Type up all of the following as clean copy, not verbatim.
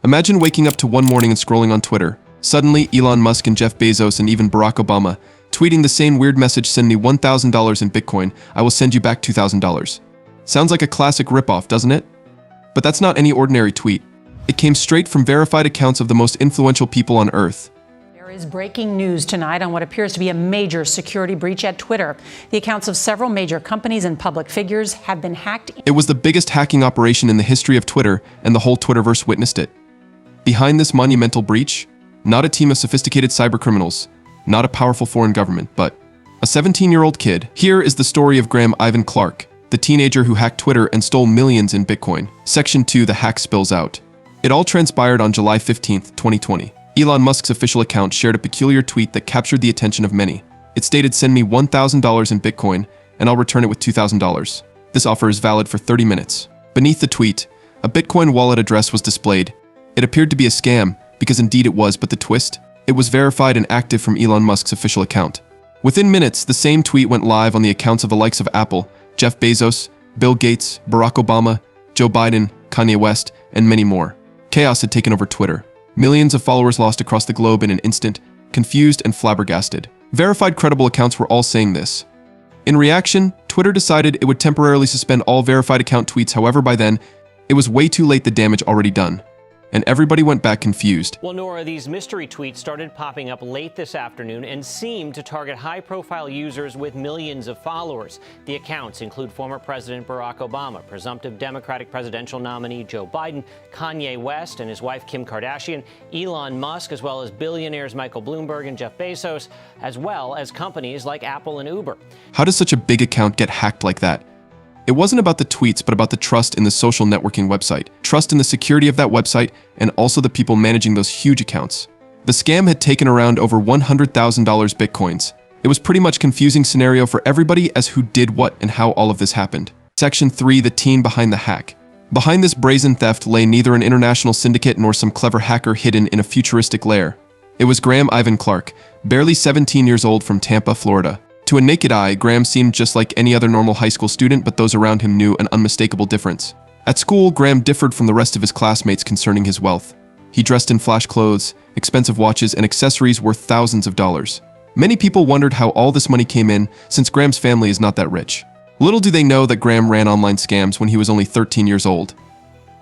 Imagine waking up to one morning and scrolling on Twitter. Suddenly, Elon Musk and Jeff Bezos and even Barack Obama tweeting the same weird message: send me $1,000 in Bitcoin, I will send you back $2,000. Sounds like a classic ripoff, doesn't it? But that's not any ordinary tweet. It came straight from verified accounts of the most influential people on Earth. There is breaking news tonight on what appears to be a major security breach at Twitter. The accounts of several major companies and public figures have been hacked. It was the biggest hacking operation in the history of Twitter, and the whole Twitterverse witnessed it. Behind this monumental breach, not a team of sophisticated cybercriminals, not a powerful foreign government, but a 17-year-old kid. Here is the story of Graham Ivan Clark, the teenager who hacked Twitter and stole millions in Bitcoin. Section 2: The hack spills out. It all transpired on July 15, 2020. Elon Musk's official account shared a peculiar tweet that captured the attention of many. It stated, "Send me $1,000 in Bitcoin, and I'll return it with $2,000. This offer is valid for 30 minutes. Beneath the tweet, a Bitcoin wallet address was displayed. It appeared to be a scam, because indeed it was, but the twist? It was verified and active from Elon Musk's official account. Within minutes, the same tweet went live on the accounts of the likes of Apple, Jeff Bezos, Bill Gates, Barack Obama, Joe Biden, Kanye West, and many more. Chaos had taken over Twitter. Millions of followers lost across the globe in an instant, confused and flabbergasted. Verified credible accounts were all saying this. In reaction, Twitter decided it would temporarily suspend all verified account tweets. However, by then, it was way too late, the damage already done. And everybody went back confused. Well, Nora, these mystery tweets started popping up late this afternoon and seemed to target high-profile users with millions of followers. The accounts include former President Barack Obama, presumptive Democratic presidential nominee Joe Biden, Kanye West and his wife Kim Kardashian, Elon Musk, as well as billionaires Michael Bloomberg and Jeff Bezos, as well as companies like Apple and Uber. How does such a big account get hacked like that? It wasn't about the tweets, but about the trust in the social networking website, trust in the security of that website, and also the people managing those huge accounts. The scam had taken around over $100,000 Bitcoins. It was pretty much confusing scenario for everybody as who did what and how all of this happened. Section 3: The teen behind the hack. Behind this brazen theft lay neither an international syndicate nor some clever hacker hidden in a futuristic lair. It was Graham Ivan Clark, barely 17 years old, from Tampa, Florida. To a naked eye, Graham seemed just like any other normal high school student, but those around him knew an unmistakable difference. At school, Graham differed from the rest of his classmates concerning his wealth. He dressed in flash clothes, expensive watches, and accessories worth thousands of dollars. Many people wondered how all this money came in, since Graham's family is not that rich. Little do they know that Graham ran online scams when he was only 13 years old.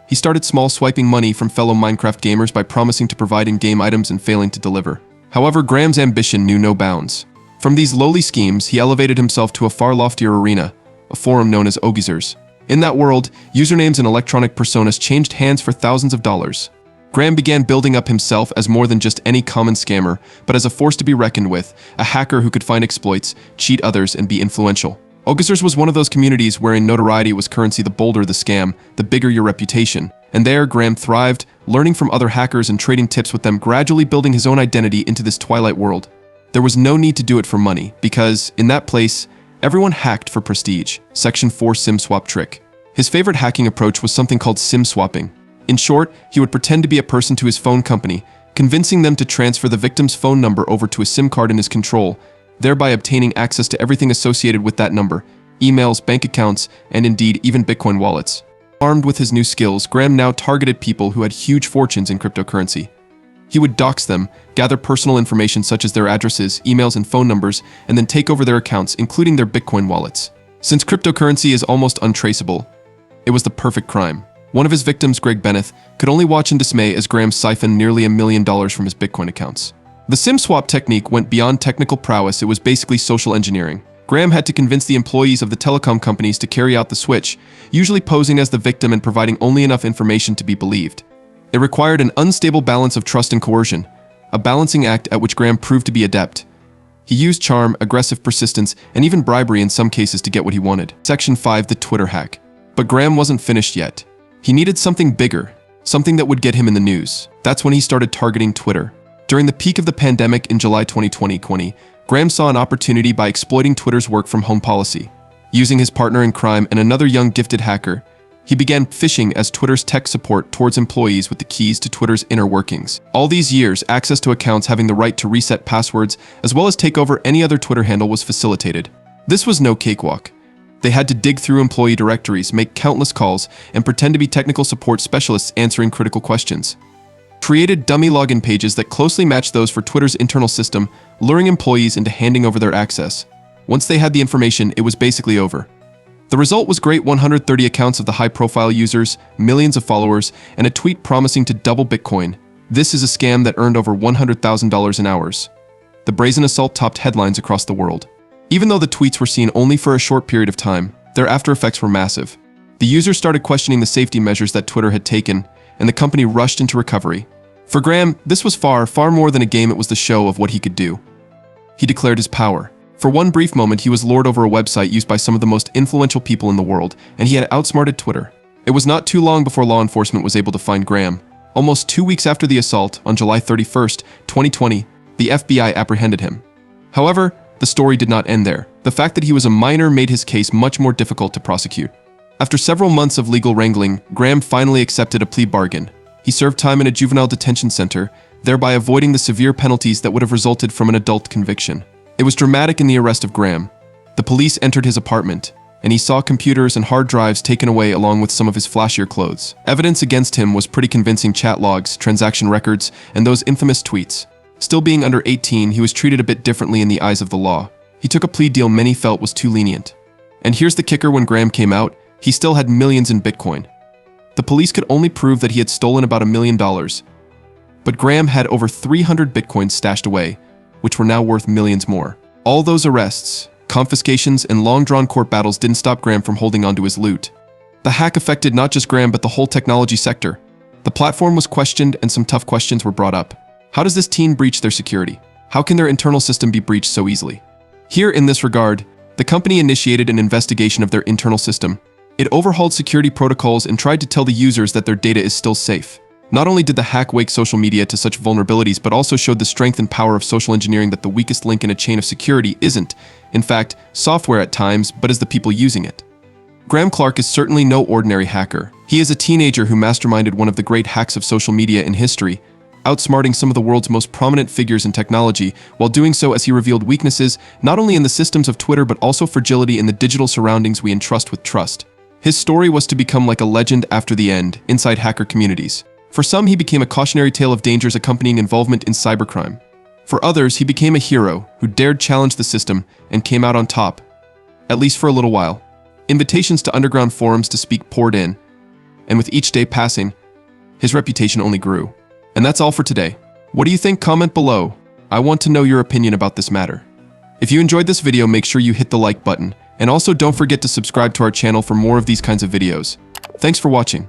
He started small, swiping money from fellow Minecraft gamers by promising to provide in-game items and failing to deliver. However, Graham's ambition knew no bounds. From these lowly schemes, he elevated himself to a far loftier arena, a forum known as Ogizers. In that world, usernames and electronic personas changed hands for thousands of dollars. Graham began building up himself as more than just any common scammer, but as a force to be reckoned with, a hacker who could find exploits, cheat others, and be influential. Ogizers was one of those communities wherein notoriety was currency. The bolder the scam, the bigger your reputation. And there, Graham thrived, learning from other hackers and trading tips with them, gradually building his own identity into this twilight world. There was no need to do it for money, because, in that place, everyone hacked for prestige. Section 4: SIM swap trick. His favorite hacking approach was something called SIM swapping. In short, he would pretend to be a person to his phone company, convincing them to transfer the victim's phone number over to a SIM card in his control, thereby obtaining access to everything associated with that number: emails, bank accounts, and indeed, even Bitcoin wallets. Armed with his new skills, Graham now targeted people who had huge fortunes in cryptocurrency. He would dox them, gather personal information such as their addresses, emails, and phone numbers, and then take over their accounts, including their Bitcoin wallets. Since cryptocurrency is almost untraceable, it was the perfect crime. One of his victims, Greg Bennett, could only watch in dismay as Graham siphoned nearly $1 million from his Bitcoin accounts. The SIM swap technique went beyond technical prowess. It was basically social engineering. Graham had to convince the employees of the telecom companies to carry out the switch, usually posing as the victim and providing only enough information to be believed. It required an unstable balance of trust and coercion, a balancing act at which Graham proved to be adept. He used charm, aggressive persistence, and even bribery in some cases to get what he wanted. Section 5: The Twitter hack. But Graham wasn't finished yet. He needed something bigger, something that would get him in the news. That's when he started targeting Twitter. During the peak of the pandemic in July 2020, Graham saw an opportunity by exploiting Twitter's work-from-home policy. Using his partner in crime and another young gifted hacker, he began phishing as Twitter's tech support towards employees with the keys to Twitter's inner workings. All these years, access to accounts having the right to reset passwords as well as take over any other Twitter handle was facilitated. This was no cakewalk. They had to dig through employee directories, make countless calls, and pretend to be technical support specialists answering critical questions. created dummy login pages that closely matched those for Twitter's internal system, luring employees into handing over their access. Once they had the information, it was basically over. The result was great 130 accounts of the high-profile users, millions of followers, and a tweet promising to double Bitcoin. This is a scam that earned over $100,000 in hours. The brazen assault topped headlines across the world. Even though the tweets were seen only for a short period of time, their after effects were massive. The users started questioning the safety measures that Twitter had taken, and the company rushed into recovery. For Graham, this was far more than a game. It was the show of what he could do. He declared his power. For one brief moment, he was lord over a website used by some of the most influential people in the world, and he had outsmarted Twitter. It was not too long before law enforcement was able to find Graham. Almost 2 weeks after the assault, on July 31st, 2020, the FBI apprehended him. However, the story did not end there. The fact that he was a minor made his case much more difficult to prosecute. After several months of legal wrangling, Graham finally accepted a plea bargain. He served time in a juvenile detention center, thereby avoiding the severe penalties that would have resulted from an adult conviction. It was dramatic in the arrest of Graham. The police entered his apartment, and he saw computers and hard drives taken away along with some of his flashier clothes. Evidence against him was pretty convincing: chat logs, transaction records, and those infamous tweets. Still being under 18, he was treated a bit differently in the eyes of the law. He took a plea deal many felt was too lenient. And here's the kicker: when Graham came out, he still had millions in Bitcoin. The police could only prove that he had stolen about $1 million. But Graham had over 300 Bitcoins stashed away, which were now worth millions more. All those arrests, confiscations, and long-drawn court battles didn't stop Graham from holding onto his loot. The hack affected not just Graham but the whole technology sector. The platform was questioned and some tough questions were brought up. How does this team breach their security? How can their internal system be breached so easily? Here, in this regard, the company initiated an investigation of their internal system. It overhauled security protocols and tried to tell the users that their data is still safe. Not only did the hack wake social media to such vulnerabilities, but also showed the strength and power of social engineering, that the weakest link in a chain of security isn't, in fact, software at times, but is the people using it. Graham Clark is certainly no ordinary hacker. He is a teenager who masterminded one of the great hacks of social media in history, outsmarting some of the world's most prominent figures in technology, while doing so as he revealed weaknesses not only in the systems of Twitter but also fragility in the digital surroundings we entrust with trust. His story was to become like a legend after the end inside hacker communities. For some, he became a cautionary tale of dangers accompanying involvement in cybercrime. For others, he became a hero who dared challenge the system and came out on top, at least for a little while. Invitations to underground forums to speak poured in, and with each day passing, his reputation only grew. And that's all for today. What do you think? Comment below. I want to know your opinion about this matter. If you enjoyed this video, make sure you hit the like button, and also don't forget to subscribe to our channel for more of these kinds of videos. Thanks for watching.